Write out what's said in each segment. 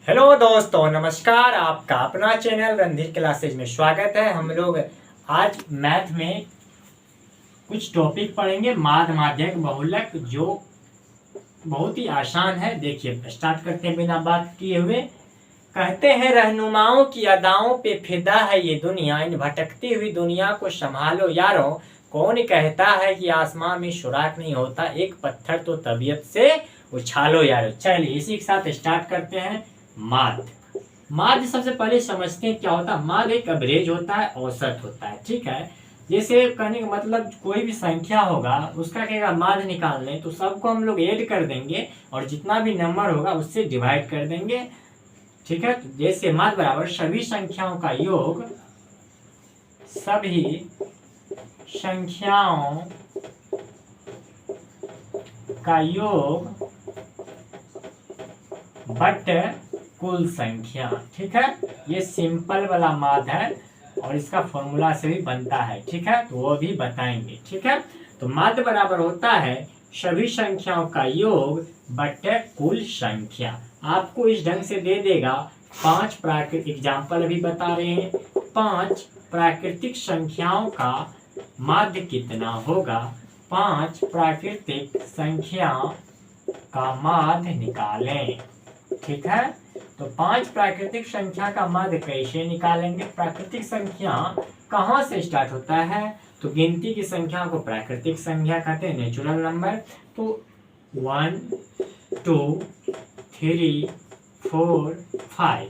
Hello दोस्तों, नमस्कार। आपका अपना चैनल रणधीर क्लासेज में स्वागत है। हम लोग आज मैथ में कुछ टॉपिक पढ़ेंगे, माध्य, माध्यक, बहुलक, जो बहुत ही आसान है। देखिए, स्टार्ट करते हैं बिना बात किए हुए। कहते हैं रहनुमाओं की अदाओं पे फिदा है ये दुनिया, इन भटकती हुई दुनिया को संभालो यारों। कौन कहता है कि आसमां में सुराख नहीं होता, एक पत्थर तो तबीयत से उछालो यारो। चलिए इसी के साथ स्टार्ट करते हैं। माध्य। माध्य सबसे पहले समझते हैं क्या होता है। माध्य एक एवरेज होता है, औसत होता है। ठीक है, जैसे कहने का मतलब कोई भी संख्या होगा उसका कहेगा माध्य निकाल लें, तो सबको हम लोग ऐड कर देंगे और जितना भी नंबर होगा उससे डिवाइड कर देंगे। ठीक है, तो जैसे माध्य बराबर सभी संख्याओं का योग, सभी संख्याओं का योग बट कुल संख्या। ठीक है, ये सिंपल वाला माध्य है और इसका फॉर्मूला से भी बनता है। ठीक है, तो वो भी बताएंगे। ठीक है, तो माध्य बराबर होता है सभी संख्याओं का योग बटे कुल संख्या। आपको इस ढंग से दे देगा। 5 प्राकृतिक एग्जाम्पल अभी बता रहे हैं। 5 प्राकृतिक संख्याओं का माध्य कितना होगा। 5 प्राकृतिक संख्या का माध्य निकालें। ठीक है, तो 5 प्राकृतिक संख्या का माध्य कैसे निकालेंगे। प्राकृतिक संख्या कहाँ से स्टार्ट होता है, तो गिनती की संख्या को प्राकृतिक संख्या कहते हैं, नेचुरल नंबर। तो 1 2 3 4 5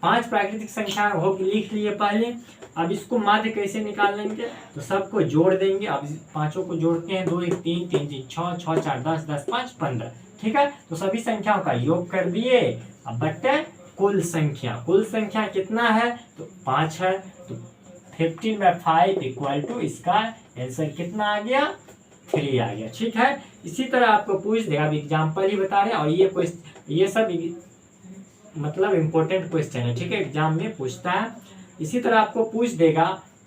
5 प्राकृतिक संख्या हो लिख लिए पहले। अब इसको माध्य कैसे निकालेंगे, तो सबको जोड़ देंगे। अब पांचों को जोड़ते हैं। 2 1 3 3 3 6 6 4 10 10 5 15। ठीक है, तो सभी संख्याओं का योग कर दिए। अब बटे कुल संख्या। कुल संख्या कितना है, तो 5 है। तो 15/5 इक्वल टू इसका आंसर कितना आ गया, 3 आ गया। ठीक है, इसी तरह आपको पूछ देगा। अब एग्जाम्पल ही बता रहे हैं और ये सब मतलब इम्पोर्टेंट क्वेश्चन है। ठीक है, एग्जाम में पूछता है। इसी तरह आपको पूछ देगा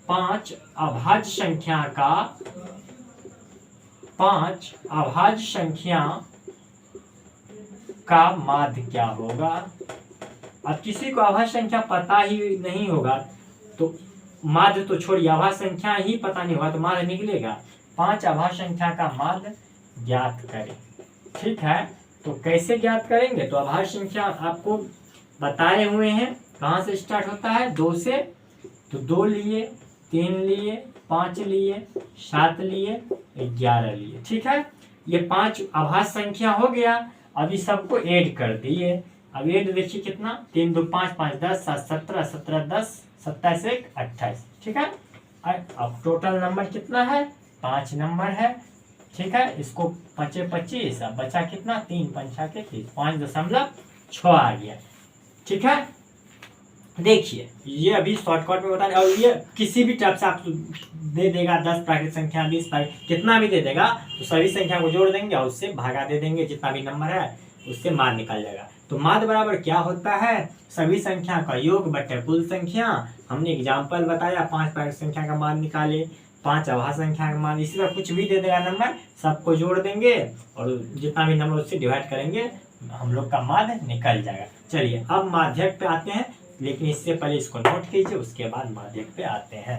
5 अभाज्य संख्या का 5 अभाज्य संख्या का माध्य क्या होगा। अब किसी को अभाज्य संख्या पता ही नहीं होगा तो माध्य तो छोड़िए, अभाज्य संख्या ही पता नहीं होगा तो माध्य निकलेगा। 5 अभाज्य संख्या का माध्य ज्ञात करें। ठीक है, तो कैसे ज्ञात करेंगे, तो अभाज्य संख्या आपको बताए हुए हैं। कहाँ से स्टार्ट होता है, 2 से। तो 2 लिए, 3 लिए, 5 लिए, 7 लिए, 11 लिए। ठीक है, ये 5 अभाज्य संख्या हो गया। अभी सबको ऐड कर दिए। अब ऐड देखिए कितना, 3 2 5 5 10 7 17 17 10 27 1 28। ठीक है, अब टोटल नंबर कितना है, 5 नंबर है। ठीक है, इसको 5 25, अब बचा कितना, 3 5 के 30, 5.6 आ गया। ठीक है, देखिए ये अभी शॉर्टकट में बता रहे। और ये किसी भी टाइप से आप दे देगा, 10 प्राकृतिक संख्या, 20 कितना भी दे देगा, तो सभी संख्या को जोड़ देंगे और उससे भागा दे देंगे। जितना भी नंबर है उससे माध्य निकल जाएगा। तो माध्य बराबर क्या होता है, सभी संख्या का योग बटे कुल संख्या। हमने एग्जाम्पल बताया, 5 प्राकृतिक संख्या का माध्य निकाले, 5 अभाज्य संख्या का माध्य। इसी तरह कुछ भी दे देगा नंबर, सबको जोड़ देंगे और जितना भी नंबर उससे डिवाइड करेंगे, हम लोग का माध्य निकल जाएगा। चलिए अब माध्यक पे आते हैं, लेकिन इससे पहले इसको नोट कीजिए, उसके बाद माध्यक पे आते हैं।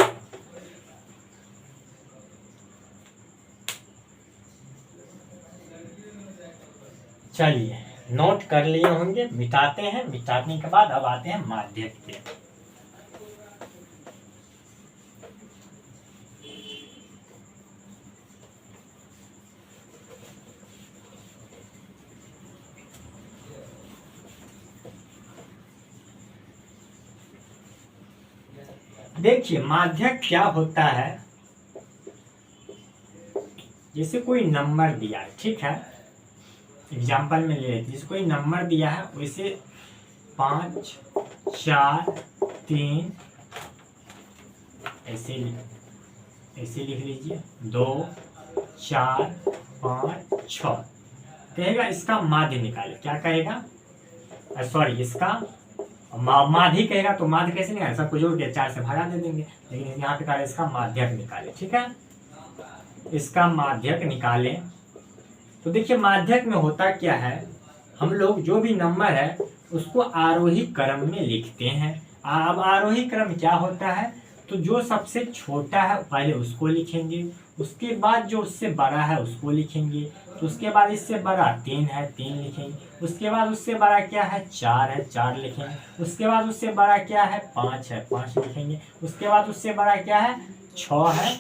चलिए नोट कर लिए होंगे, मिटाते हैं। मिटाने के बाद अब आते हैं माध्यक पे। देखिए माध्यक क्या होता है, जैसे कोई नंबर दिया है। ठीक है, एग्जाम्पल में ले लेते, जैसे कोई नंबर दिया है वैसे 5 4 3 ऐसे लिख लीजिए, 2 4 5 6। कहेगा इसका माध्य निकाले। क्या कहेगा, सॉरी, इसका माध्य कहेगा। तो माध्य कैसे निकाले, सबको जोड़ के 4 से भागा दे देंगे। लेकिन यहाँ पे कहा इसका माध्यक निकाले। ठीक है, इसका माध्यक निकालें। तो देखिए माध्यक में होता क्या है, हम लोग जो भी नंबर है उसको आरोही क्रम में लिखते हैं। अब आरोही क्रम क्या होता है, तो जो सबसे छोटा है पहले उसको लिखेंगे, उसके बाद जो उससे बड़ा है उसको लिखेंगे, तो उसके बाद इससे बड़ा 3 है 3 लिखेंगे, उसके बाद उससे बड़ा क्या है 4 है 4 लिखेंगे, उसके बाद उससे बड़ा क्या है 5 है 5 लिखेंगे, उसके बाद उससे बड़ा क्या है 6 है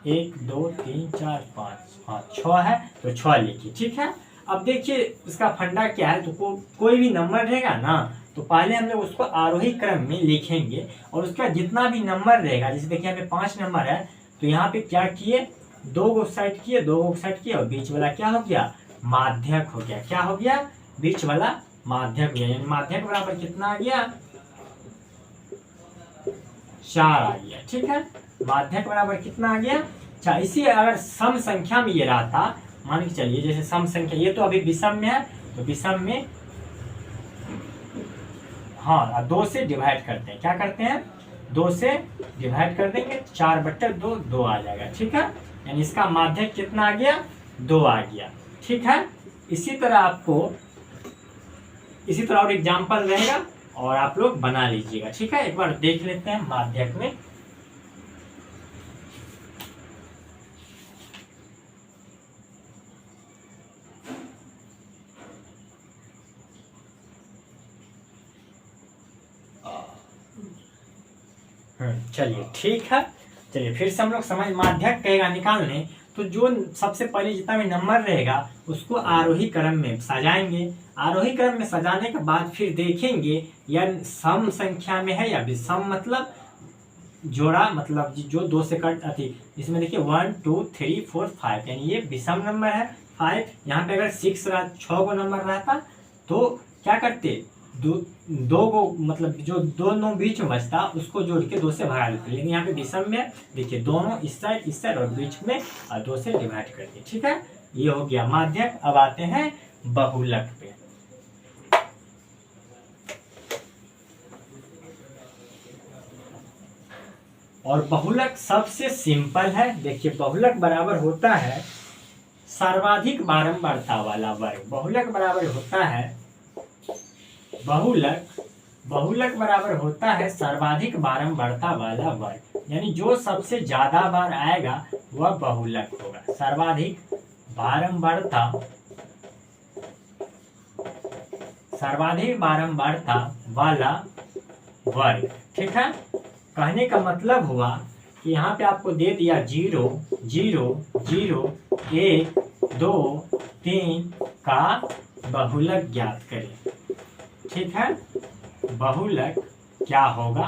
1 2 3 4 5, हाँ 6 है तो 6 लिखिए। ठीक है, अब देखिए इसका फंडा क्या है, तो कोई भी नंबर रहेगा ना तो पहले हम लोग उसको आरोही क्रम में लिखेंगे और उसका जितना भी नंबर रहेगा, जैसे देखिए यहाँ पे 5 नंबर है तो यहाँ पे क्या किए 2 को साइड किए 2 को साइड किए और बीच वाला क्या हो गया माध्यक हो गया। क्या हो गया, बीच वाला माध्यक हो गया, यानी माध्यक बराबर कितना आ गया 4 आ गया। ठीक है, माध्यक बराबर कितना आ गया 4। इसी अगर सम संख्या में ये रहा था, मान के चलिए जैसे सम संख्या, ये तो अभी विषम में है तो विषम में हाँ 2 से डिवाइड करते हैं, क्या करते हैं 2 से डिवाइड कर देंगे, 4/2 2 आ जाएगा। ठीक है, यानी इसका माध्यक कितना आ गया 2 आ गया। ठीक है, इसी तरह और एग्जाम्पल रहेगा और आप लोग बना लीजिएगा। ठीक है, एक बार देख लेते हैं माध्यक में। चलिए ठीक है, चलिए फिर से हम लोग समझ माध्यक कहेगा निकालने, तो जो सबसे पहले जितना भी नंबर रहेगा उसको आरोही क्रम में सजाएंगे, आरोही क्रम में सजाने के बाद फिर देखेंगे या सम संख्या में है या विषम, मतलब जोड़ा, मतलब जो 2 से कट आती, इसमें देखिए 1 2 3 4 5, यानी ये विषम नंबर है 5। यहाँ पे अगर 6 को नंबर रहता तो क्या करते, दो को मतलब जो दोनों बीच में बचता उसको जोड़ के 2 से भगा देते, लेकिन यहाँ पे विषम में देखिए दोनों इस साइड और बीच में 2 से डिवाइड कर दिए। ठीक है, ये हो गया माध्यक। अब आते हैं बहुलक पे। और बहुलक सबसे सिंपल है। देखिए बहुलक बराबर होता है सर्वाधिक बारंबारता वाला वर्ग। बहुलक बराबर होता है बहुलक बराबर होता है सर्वाधिक बारंबारता वाला वर्ग, यानी जो सबसे ज्यादा बार आएगा वह बहुलक होगा। सर्वाधिक बारंबारता वाला वर्ग। ठीक है, कहने का मतलब हुआ कि यहाँ पे आपको दे दिया 0 0 0 1 2 3 का बहुलक ज्ञात करें। ठीक है, बहुलक क्या होगा,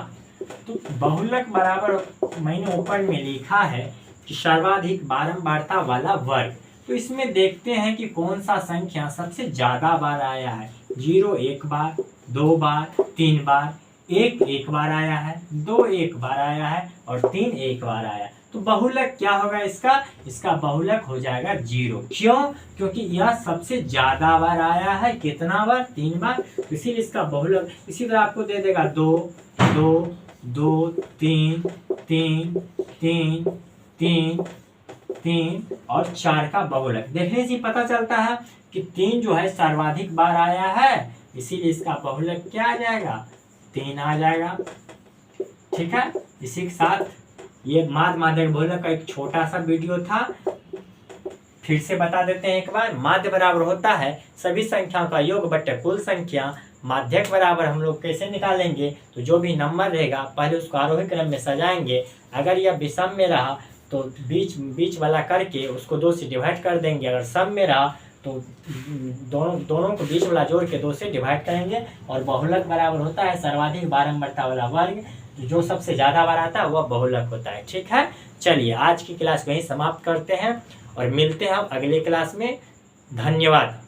तो बहुलक बराबर मैंने ऊपर में लिखा है कि सर्वाधिक बारंबारता वाला वर्ग। तो इसमें देखते हैं कि कौन सा संख्या सबसे ज्यादा बार आया है। 0 1 बार, 2 बार, 3 बार, 1 1 बार आया है, 2 1 बार आया है और 3 1 बार आया। तो बहुलक क्या होगा इसका बहुलक हो जाएगा 0। क्यों, क्योंकि यह सबसे ज्यादा बार आया है। कितना बार, 3 बार, तो इसीलिए इसका बहुलक। इसी तरह आपको दे देगा 2 2 2 3 3 3 3 3 और 4 का बहुलक। देखने से पता चलता है कि 3 जो है सर्वाधिक बार आया है, इसीलिए इसका बहुलक क्या आ जाएगा 3 आ जाएगा। ठीक है, इसी के साथ ये माध्यक बहुलक का एक छोटा सा वीडियो था, फिर से बता देते हैं एक बार। माध्य बराबर होता है सभी संख्याओं का योग बटे कुल संख्या। माध्यक बराबर हम लोग कैसे निकालेंगे, तो जो भी नंबर रहेगा पहले उसको आरोही क्रम में सजाएंगे। अगर यह विषम में रहा तो बीच वाला करके उसको 2 से डिवाइड कर देंगे। अगर सम में रहा तो दोनों को बीच वाला जोड़ के 2 से डिवाइड करेंगे। और बहुलक बराबर होता है सर्वाधिक बारंबारता वाला वर्ग, जो सबसे ज्यादा बार आता है वह बहुलक होता है। ठीक है, चलिए आज की क्लास को यहीं समाप्त करते हैं और मिलते हैं अगले क्लास में। धन्यवाद।